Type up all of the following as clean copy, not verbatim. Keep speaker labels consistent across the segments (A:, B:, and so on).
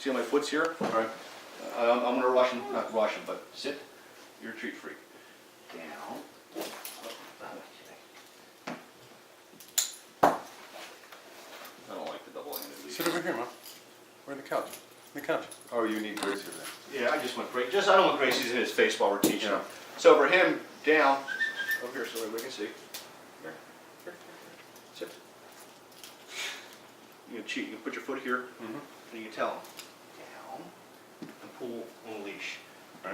A: See how my foot's here?
B: All right.
A: I'm gonna rush him, not rush him, but sit. You're a treat freak. Down. I don't like the double-handed leash.
B: Sit over here, Mom. We're on the couch. The couch. Oh, you need Gracie over there.
A: Yeah, I just want Gracie. I don't want Gracie's in his face while we're teaching
B: Yeah.
A: him. So for him, down. Over here so everybody can see. Here. Sit. You can cheat. You can put your foot here, and you can tell him. Down. And pull on the leash. Down.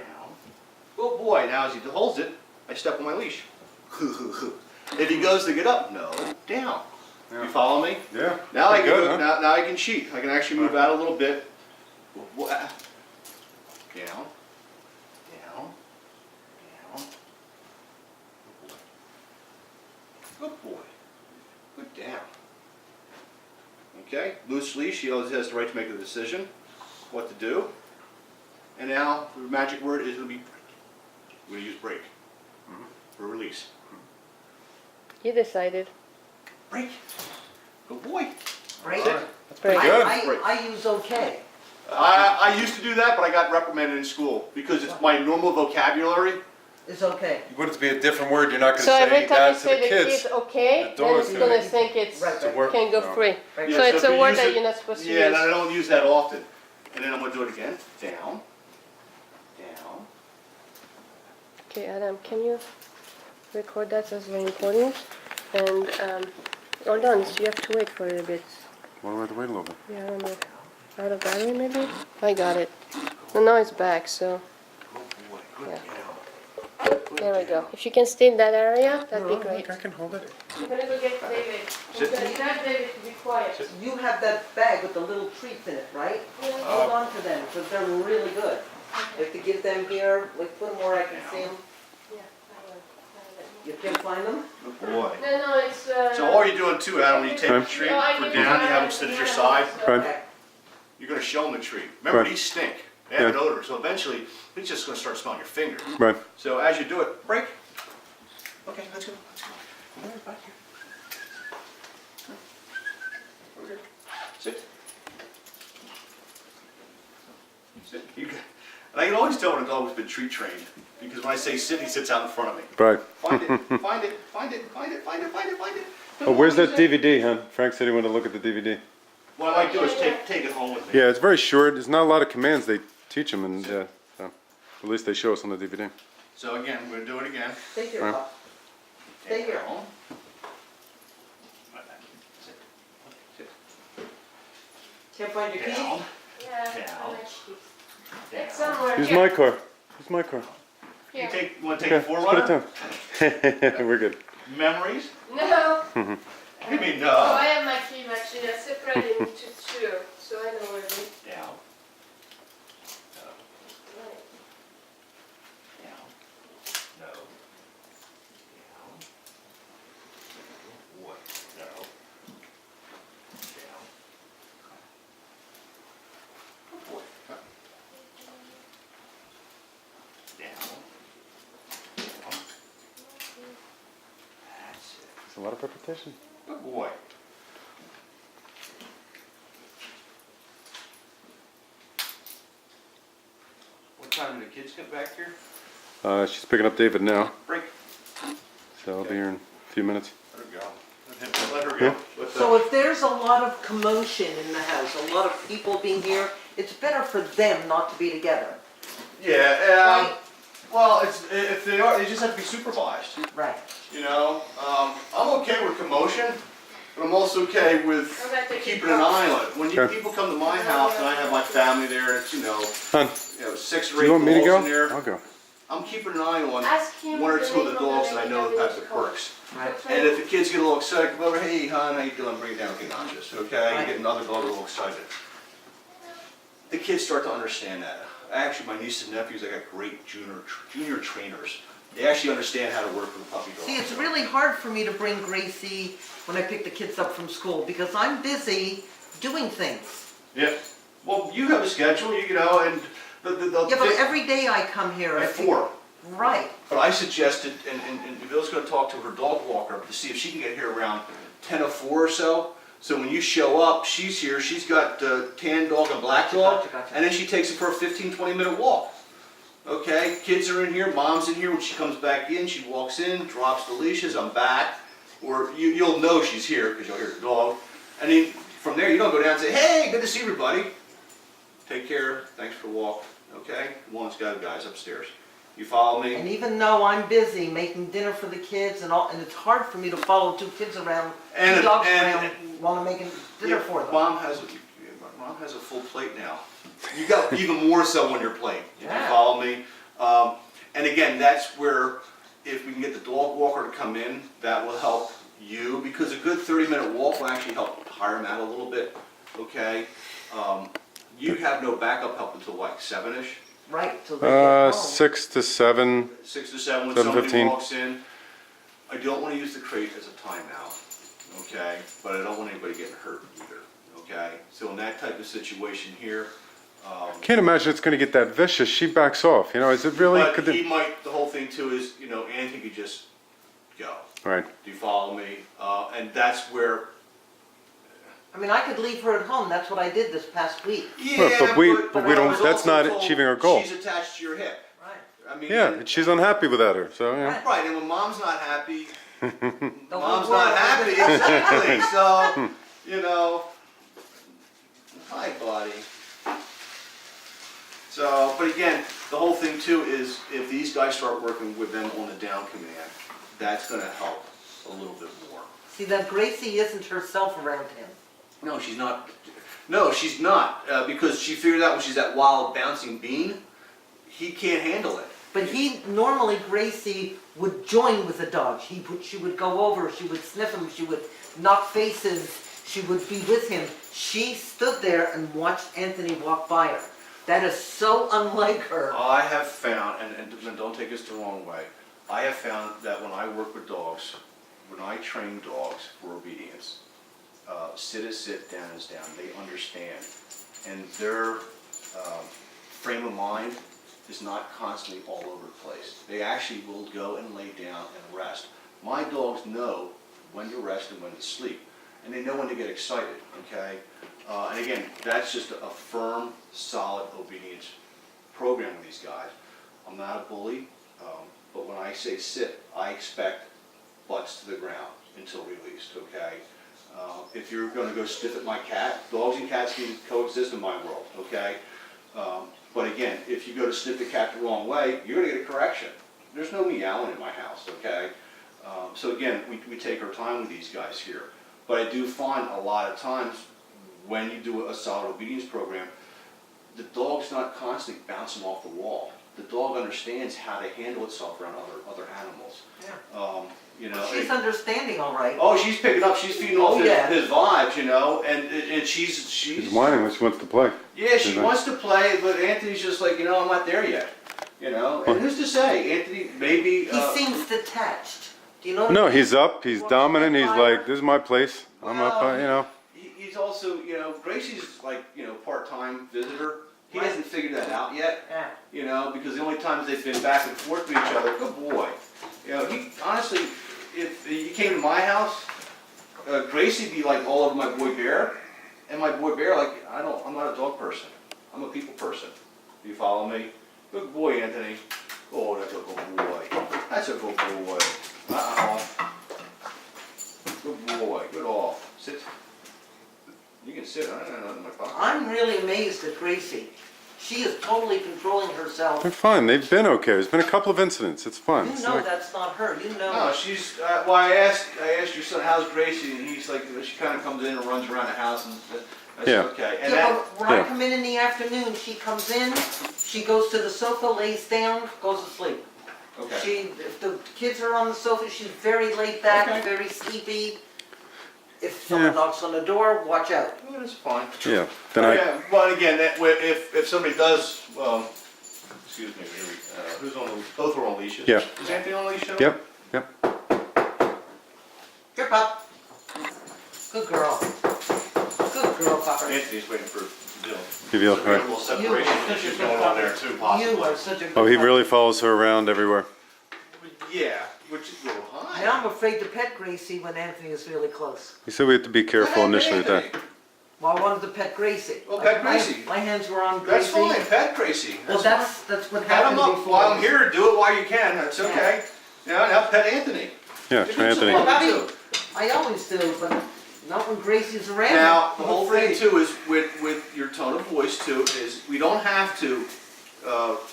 A: Oh boy, now as he holds it, I step on my leash. If he goes to get up, no, down.
B: Yeah.
A: You follow me?
B: Yeah.
A: Now I can
B: Good,
A: move,
B: huh?
A: now I can cheat. I can actually move out a little bit. Down. Down. Down. Good boy. Good down. Okay, loose leash, he always has the right to make a decision, what to do. And now, the magic word is going to be break. We're going to use break for release.
C: You decided.
A: Break. Good boy.
D: Right?
B: That's pretty good.
D: I use okay.
A: I used to do that, but I got reprimanded in school because it's my normal vocabulary.
D: It's okay.
B: You want it to be a different word. You're not going to
C: So every
B: say
C: time
B: that
C: you
B: to
C: say
B: the
C: the
B: kids.
C: kid okay,
B: The
C: then
B: dog's
C: it's
B: gonna-
C: gonna think it's
D: Right, right.
B: word.
C: can go
B: No.
C: free.
D: Right.
A: Yeah,
C: So it's
A: if
C: a
A: you
C: word
A: use
C: that
A: it-
C: you're not supposed to
A: Yeah, and
C: use.
A: I don't use that often. And then I'm going to do it again. Down. Down.
C: Okay, Adam, can you record that as a recording? And hold on, so you have to wait for a little bit.
B: Why do I have to wait a little bit?
C: Yeah, I don't know. Out of battery maybe? I got it. No, now it's back, so
A: Good boy. Good
C: Yeah.
A: down. Good
C: there we go.
A: down.
C: If you can stay in that area, that'd be great.
B: I can hold it.
C: I'm gonna go get David.
A: Sit.
C: I'm gonna tell David to be quiet.
D: You have that bag with the little treats in it, right? Hold on to them, because they're really good. You have to give them here, like put them where I can see them.
C: Yeah, I will.
D: You can find them?
A: Good boy.
C: No, it's
A: So all you're doing too, Adam, when you take the treat
C: No, I
A: for
C: can-
A: down, you have him sit at your side.
B: Right.
D: Okay.
A: You're going to show him the treat. Remember,
B: Right.
A: these stink. They have an
B: Yeah.
A: odor, so eventually he's just going to start smelling your fingers.
B: Right.
A: So as you do it, break. Okay, let's go. Let's go. All right, back here. Over here. Sit. Sit. You can, and I can always tell when a dog has been treat trained because when I say sit, he sits out in front of me.
B: Right.
A: Find it. Find it. Find it. Find it. Find it. Find it. Find it.
B: Oh, where's that DVD, huh? Frank said he wanted to look at the DVD.
A: What I might do is take it home with me.
B: Yeah, it's very short. There's not a lot of commands they teach them, and so, at least they show us on the DVD.
A: So again, we're going to do it again.
D: Stay here,
B: Right.
D: Pop. Stay here.
A: Down. Right back. Sit. Sit.
D: Can't find your keys?
A: Down.
C: Yeah,
A: Down.
C: it's
A: Down.
C: somewhere
B: Here's
C: here.
B: my car. Here's my car.
C: Here.
A: You want to take
B: Okay,
A: the
B: let's put it
A: Forerunner?
B: down. We're good.
A: Memories?
C: No.
A: You mean
C: Oh,
A: no?
C: I have my key actually. I separated into two, so I know where it is.
A: Down.
C: Right.
A: Down. No. Down. What? No. Down. Good boy. Down. Down. That's it.
B: It's a lot of repetition.
A: Good boy. What time do the kids get back here?
B: She's picking up David now,
A: Break.
B: so I'll be here in a few minutes.
A: Let her go. Let her go. Let the-
D: So if there's a lot of commotion in the house, a lot of people being here, it's better for them not to be together.
A: Yeah,
D: Right.
A: well, if they are, they just have to be supervised.
D: Right.
A: You know, I'm okay with commotion, but I'm also okay with
C: I'm gonna take
A: keeping
C: your
A: an
C: cup.
A: eye on it. When
B: Okay.
A: people come to my house and I have my family there, and it's,
B: Hon,
A: 6 or
B: do
A: 8
B: you want me to
A: dogs
B: go?
A: in there,
B: I'll go.
A: I'm keeping an eye on
C: Ask him
A: 1 or
C: the
A: 2 of
C: name
A: the
C: of
A: dogs
C: the
A: that I know
C: lady
A: have the
C: that was
A: quirks.
D: Right.
A: And if the kids get a little excited, come over, hey, hon, how you doing? Bring it down, okay, Nanjas, okay? You
D: Right.
A: get another dog a little excited. The kids start to understand that. Actually, my nieces and nephews, I got great junior trainers. They actually understand how to work with a puppy dog.
D: See, it's really hard for me to bring Gracie when I pick the kids up from school because I'm busy doing things.
A: Yeah. Well, you have a schedule, you know, and the
D: Yeah, but every day I come here.
A: at 4.
D: Right.
A: But I suggested, and Bill's going to talk to her dog walker to see if she can get here around 10:04 or so So when you show up, she's here, she's got tan dog and black dog,
D: Gotcha.
A: and then she takes it for a 15-20 minute walk. Okay, kids are in here, mom's in here, when she comes back in, she walks in, drops the leashes, I'm back. Or you'll know she's here, because you'll hear the dog. And then from there, you don't go down and say, hey, good to see everybody. Take care, thanks for the walk, okay? One's got guys upstairs. You follow me?
D: And even though I'm busy making dinner for the kids and all, and it's hard for me to follow two kids around,
A: And-
D: two dogs
A: and-
D: around while I'm making dinner
A: Yeah,
D: for them.
A: Mom has a full plate now. You got even more so on your plate. You
D: Yeah.
A: follow me? And again, that's where if we can get the dog walker to come in, that will help you because a good 30-minute walk will actually help tire them out a little bit. Okay. You have no backup help until like 7ish,
D: Right, till they get home.
B: 6 to 7.
A: 6 to 7 when
B: 7:15.
A: somebody walks in. I don't want to use the crate as a timeout. Okay, but I don't want anybody getting hurt either. Okay, so in that type of situation here.
B: Can't imagine it's going to get that vicious. She backs off. You know, is it really?
A: But
B: Could
A: he
B: they,
A: might, the whole thing too is, you know, Anthony could just go.
B: right.
A: Do you follow me? And that's where.
D: I mean, I could leave her at home, that's what I did this past week.
A: Yeah,
B: but we
A: I
B: don't-
A: was
B: that's
A: also
B: not
A: told
B: achieving our goal.
A: She's attached to your hip.
D: Right.
A: I mean.
B: Yeah, and she's unhappy without her. So yeah.
A: Right, and when mom's not happy,
D: The
A: mom's
D: whole
A: not
D: world-
A: happy, exactly. So, you know, hi, buddy. So, but again, the whole thing too is if these guys start working with them on the down command, that's gonna help a little bit more.
D: See, that Gracie isn't herself around him.
A: No, she's not. No, she's not, because she figured out when she's that wild bouncing bean, he can't handle it.
D: But normally Gracie would join with the dog. She would go over, she would sniff him, she would knock faces, she would be with him. She stood there and watched Anthony walk by her. That is so unlike her.
A: I have found, and don't take this the wrong way, I have found that when I work with dogs, when I train dogs for obedience, sit is sit, down is down, they understand. And their frame of mind is not constantly all over the place. They actually will go and lay down and rest. My dogs know when to rest and when to sleep. And they know when to get excited, okay? And again, that's just a firm, solid obedience program with these guys. I'm not a bully, but when I say sit, I expect butts to the ground until released, okay? If you're gonna go sniff at my cat, dogs and cats can coexist in my world, okay? But again, if you go to sniff the cat the wrong way, you're gonna get a correction. There's no meowing in my house, okay? So again, we take our time with these guys here. But I do find a lot of times when you do a solid obedience program, the dog's not constantly bouncing off the wall. The dog understands how to handle itself around other animals.
D: Yeah.
A: You know,
D: She's understanding all right.
A: oh, she's picking up, she's feeding off
D: Oh, yeah.
A: his vibes, you know, and she's
B: She's whining when she wants to play.
A: yeah, she
B: She's
A: wants to play, but Anthony's just like, you know, I'm not there yet. You know, and who's to say? Anthony maybe.
D: He seems detached. Do you know what
B: No,
D: I mean?
B: he's up. He's dominant. He's like, this is my place. I'm up.
A: Well,
B: You know.
A: He's also, you know, Gracie's like, you know, part-time visitor. He
D: Right.
A: hasn't figured that out yet.
D: Yeah.
A: You know, because the only times they've been back and forth with each other, good boy. You know, he honestly, if you came to my house, Gracie'd be like all over my boy Bear, and my boy Bear like, I'm not a dog person. I'm a people person. Do you follow me? Good boy, Anthony. Oh, that's a good boy. That's a good boy. Good boy. Good off. Sit. You can sit. I don't know in my pocket.
D: I'm really amazed at Gracie. She is totally controlling herself.
B: They're fine. They've been okay. There's been a couple of incidents. It's fun.
D: You
B: It's
D: know
B: like-
D: that's not her. You know.
A: No, she's. Well, I asked your son, how's Gracie, and he's like, she kind of comes in and runs around the house, and I said,
B: Yeah.
A: okay. And
D: Yeah,
A: that,
D: but when I
B: yeah.
D: come in the afternoon, she comes in, she goes to the sofa, lays down, goes to sleep.
A: okay.
D: If the kids are on the sofa, she's very laid back,
A: Okay.
D: very sleepy. If someone
B: Yeah.
D: knocks on the door, watch out.
A: Well, that's fine.
B: Yeah. Then I.
A: Yeah, but again, if somebody does, excuse me, who's on, both are on leashes?
B: Yeah.
A: Is Anthony on leash?
B: Yep. Yep.
D: Here, pup. Good girl. Good girl, Papa.
A: Anthony's waiting for Bill.
B: Give you a
A: So we have a
B: right.
A: little
D: You are
A: separation
D: such a
A: issues
D: good
A: going on there too,
D: You
A: possibly.
D: are such a good
B: Oh, he
D: puppy.
B: really follows her around everywhere.
A: Yeah, which is a little high.
D: Now I'm afraid to pet Gracie when Anthony is really close.
B: You said we have to be careful initially with that.
D: Well, I wanted to pet Gracie.
A: Well, pet Gracie.
D: My hands were on
A: That's
D: Gracie.
A: fine, pet Gracie.
D: Well, that's what
A: Pat him
D: happened
A: up
D: before.
A: while I'm here, do it while you can, that's okay. Now pet Anthony.
B: Yeah,
A: Give him some
B: Anthony.
A: love,
D: Well,
A: too.
D: I always do, but not when Gracie's around.
A: Now, the
D: I'm
A: whole thing
D: afraid.
A: too is with your tone of voice too, is we don't have to,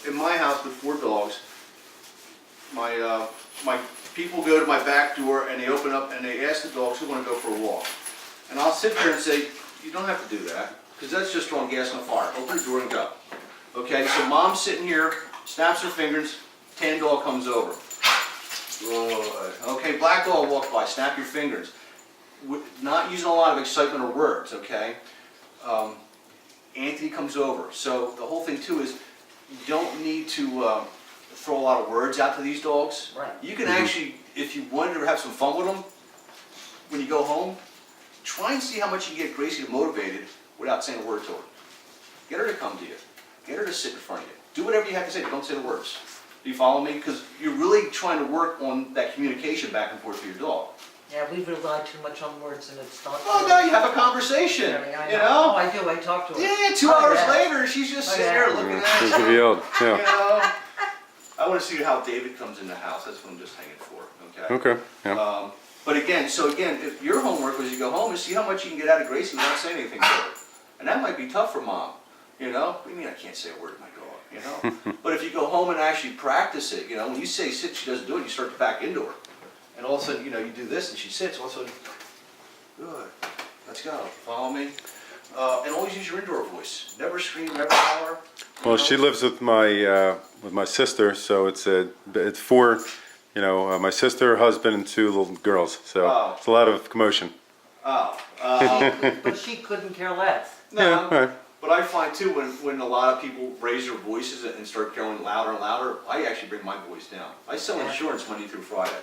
A: in my house with 4 dogs, my people go to my back door and they open up and they ask the dogs who want to go for a walk. And I'll sit there and say, you don't have to do that, because that's just throwing gas on the fire. Open the door and go. Okay, so mom's sitting here, snaps her fingers, tan dog comes over. Good. Okay, black dog walk by, snap your fingers. Not using a lot of excitement or words, okay? Anthony comes over. So the whole thing too is you don't need to throw a lot of words out to these dogs.
D: Right.
A: You can actually, if you wanted to have some fun with them, when you go home, try and see how much you can get Gracie motivated without saying a word to her. Get her to come to you. Get her to sit in front of you. Do whatever you have to say, but don't say the words. Do you follow me? Because you're really trying to work on that communication back and forth with your dog.
D: Yeah, we've relied too much on words and it's not.
A: Oh, no, you have a conversation,
D: I
A: you
D: Oh,
A: know?
D: I do, I talk to her.
A: Yeah, 2
D: Oh,
A: hours
D: yeah.
A: later, she's just
D: Oh,
A: sitting
D: yeah.
A: there looking at
B: She's
A: you.
B: revealed,
A: You
B: yeah.
A: know? I want to see how David comes in the house. That's what I'm just hanging for, okay?
B: Okay, yeah.
A: But again, if your homework was you go home and see how much you can get out of Gracie without saying anything to her. And that might be tough for mom, you know? What do you mean I can't say a word to my dog, you know? But if you go home and actually practice it, you know, when you say sit, she doesn't do it, you start to back into her. And all of a sudden, you know, you do this and she sits, all of a sudden, good, let's go, follow me. And always use your indoor voice. Never scream, never holler. you
B: Well,
A: know?
B: she lives with my sister, so it's 4, my sister, husband, and 2 little girls. So
A: Oh.
B: it's a lot of commotion.
A: Oh,
D: But she couldn't care less.
B: Yeah,
A: no.
B: all right.
A: But I find too, when a lot of people raise their voices and start going louder and louder, I actually bring my voice down. I sell insurance Monday through Friday.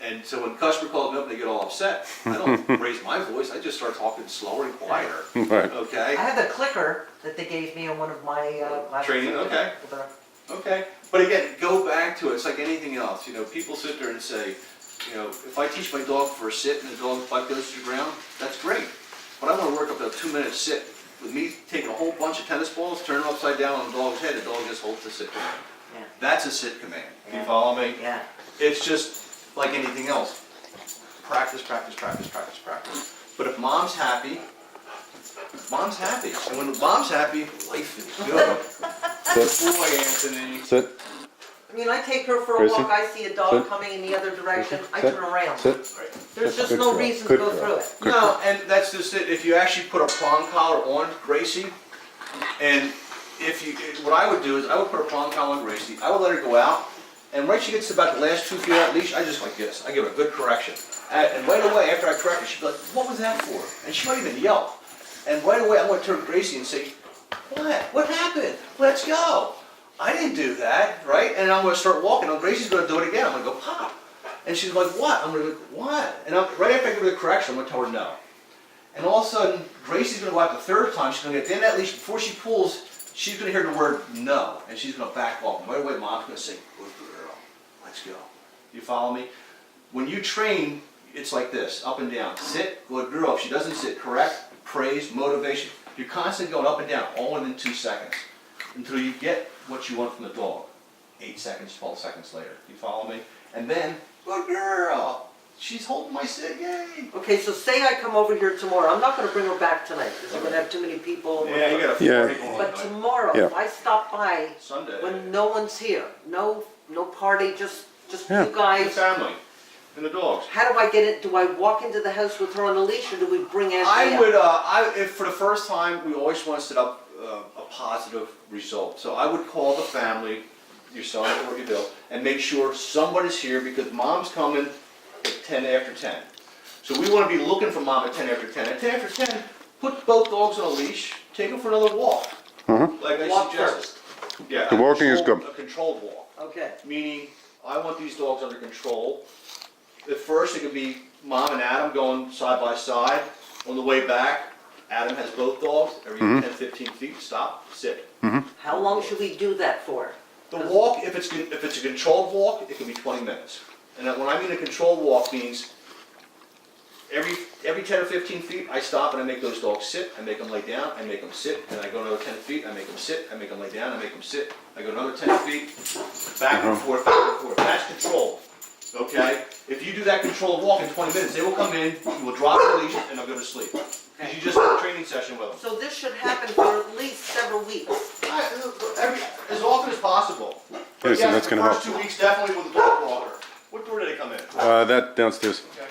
A: And so when a customer calls me up and they get all upset, I don't raise my voice, I just start talking slower and quieter,
B: Right.
A: okay?
D: I have the clicker that they gave me on one of my classes.
A: Training, okay. Okay, but again, go back to it, it's like anything else, you know, people sit there and say, you know, if I teach my dog for a sit and the dog butt goes to the ground, that's great. But I wanna work up to a 2-minute sit with me taking a whole bunch of tennis balls, turn them upside down on the dog's head, the dog just holds the sit command.
D: Yeah.
A: That's a sit command, you
D: Yeah.
A: follow me?
D: Yeah.
A: It's just like anything else. Practice, practice, practice, practice, practice. But if mom's happy, mom's happy. And when mom's happy, life is good.
B: Sit,
A: Boy, Anthony.
B: sit,
D: I mean, I take her for a
B: Gracie,
D: walk, I see a dog
B: sit.
D: coming in the other direction, I
B: sit,
D: turn around.
B: sit.
D: There's just
B: Good
D: no
B: girl,
D: reason to
B: good
D: go
B: girl.
D: through it.
A: No, and that's just it. If you actually put a prong collar on Gracie, and what I would do is I would put a prong collar on Gracie, I would let her go out, and right she gets to about the last 2 feet out leash, I just like this. I give her a good correction. And right away, after I correct her, she'd be like, what was that for? And she might even yell. And right away, I'm going to turn to Gracie and say, what? What happened? Let's go. I didn't do that, right? And I'm going to start walking, and Gracie's going to do it again. I'm going to go, Pop. And she's like, what? I'm going to go, what? And right after I give her the correction, I'm going to tell her no. And all of a sudden, Gracie's going to go out the 3rd time. She's going to get in that leash. Before she pulls, she's going to hear the word no, and she's going to back off. And right away, mom's going to say, good girl, let's go. You follow me? When you train, it's like this, up and down. Sit, good girl. If she doesn't sit, correct, praise, motivation. You're constantly going up and down, all within 2 seconds, until you get what you want from the dog. 8 seconds, 12 seconds later. You follow me? And then, good girl. She's holding my sit, yay.
D: Okay, so say I come over here tomorrow, I'm not gonna bring her back tonight, because I'm gonna have too many people.
A: Yeah, you got a
B: Yeah.
A: party going
D: But
A: on
D: tomorrow,
B: Yeah.
D: if I stop by
A: Sunday.
D: when no one's here, no party, just
B: Yeah.
D: you
A: The
D: guys,
A: family and the dogs.
D: how do I get it, do I walk into the house with her on a leash, or do we bring Ashley
A: I
D: up?
A: would, if for the first time, we always want to set up a positive result. So I would call the family, your son or your Bill, and make sure somebody's here because mom's coming at 10 after 10. So we want to be looking for mom at 10 after 10. At 10 after 10, put both dogs on a leash, take them for another walk. Like I
D: Walk
A: suggested. Yeah.
B: The walking is good.
A: A controlled walk.
D: Okay,
A: Meaning, I want these dogs under control. At first, it could be mom and Adam going side by side. On the way back, Adam has both dogs. Every 10, 15 feet, stop, sit.
D: how long should we do that for?
A: The walk, if it's a controlled walk, it can be 20 minutes. And when I mean a controlled walk means every 10 or 15 feet, I stop and I make those dogs sit, I make them lay down, I make them sit, and I go another 10 feet, I make them sit, I make them lay down, I make them sit, I go another 10 feet, back and forth, back and forth. That's control, okay? If you do that controlled walk in 20 minutes, they will come in, you will drop the leash, and they'll go to sleep. Because you just had a training session with them.
D: So this should happen for at least several weeks.
A: As often as possible. But
B: Yes, and that's
A: the
B: gonna
A: first 2 weeks, definitely with the dog walker. What door did they come in?
B: That downstairs,
A: Okay.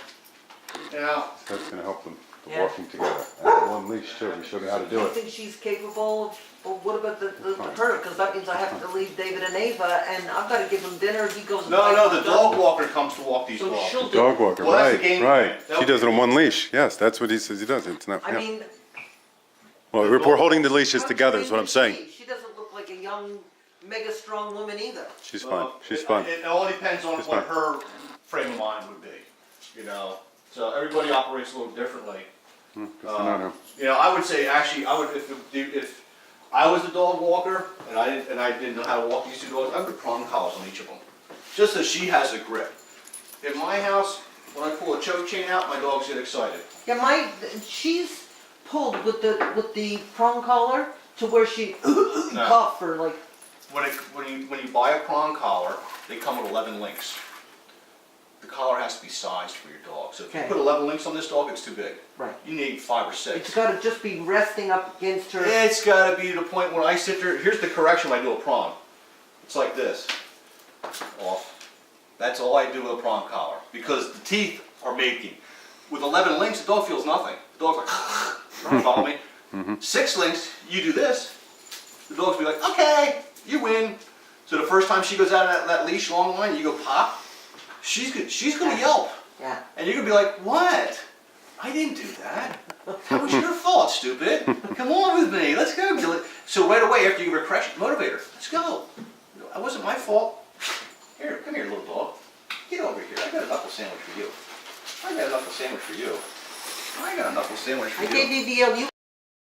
A: Now,
B: that's gonna help them,
D: Yeah.
B: walking together. And one leash too, we showed them how to do
D: I
B: it.
D: think she's capable of, well, what about her? Because that means I have to leave David and Ava, and I've got to give him dinner, he goes. and
A: no,
D: buys
A: the dog walker comes to walk these
D: So
A: dogs.
D: she'll do.
B: Dog walker,
A: Well, that's the
B: right,
A: game
B: right.
A: plan.
B: She does it on one leash, yes, that's what he says he does, it's not,
D: I
B: yeah.
D: mean.
B: Well, we're holding the leashes
D: how
B: together is what I'm
D: trained is
B: saying.
D: She doesn't look like a young, mega strong woman either.
B: She's fun, she's
A: It-
B: fun.
A: It all depends on
B: She's
A: what
B: fun.
A: her frame of mind would be, you know? So everybody operates a little differently.
B: Good to know now.
A: You know, I would say, actually, I would, if I was the dog walker, and I didn't know how to walk these two dogs, I would put prong collars on each of them. Just so she has a grip. In my house, when I pull a choke chain out, my dogs get excited.
D: Yeah, she's pulled with the prong collar to where she cough for like,
A: When you buy a prong collar, they come with 11 links. The collar has to be sized for your dog. So if you
D: Okay.
A: put 11 links on this dog, it's too big.
D: right.
A: You need 5 or 6.
D: It's gotta just be resting up against her.
A: It's gotta be to the point where I sit there, here's the correction when I do a prong. It's like this, off. That's all I do with a prong collar, because the teeth are making. With 11 links, the dog feels nothing. The dog's like, you follow me? 6 links, you do this, the dog's be like, okay, you win. So the first time she goes out of that leash long line, you go pop, she's gonna yelp.
D: Yeah.
A: And you're gonna be like, what? I didn't do that. That was your fault, stupid. Come on with me, let's go. So right away, after you give her a correction, motivate her. Let's go. That wasn't my fault. Here, come here, little dog. Get over here. I got a knuckle sandwich for you. I got a knuckle sandwich for you. I got a knuckle sandwich for
D: I
A: you.
D: gave you the, you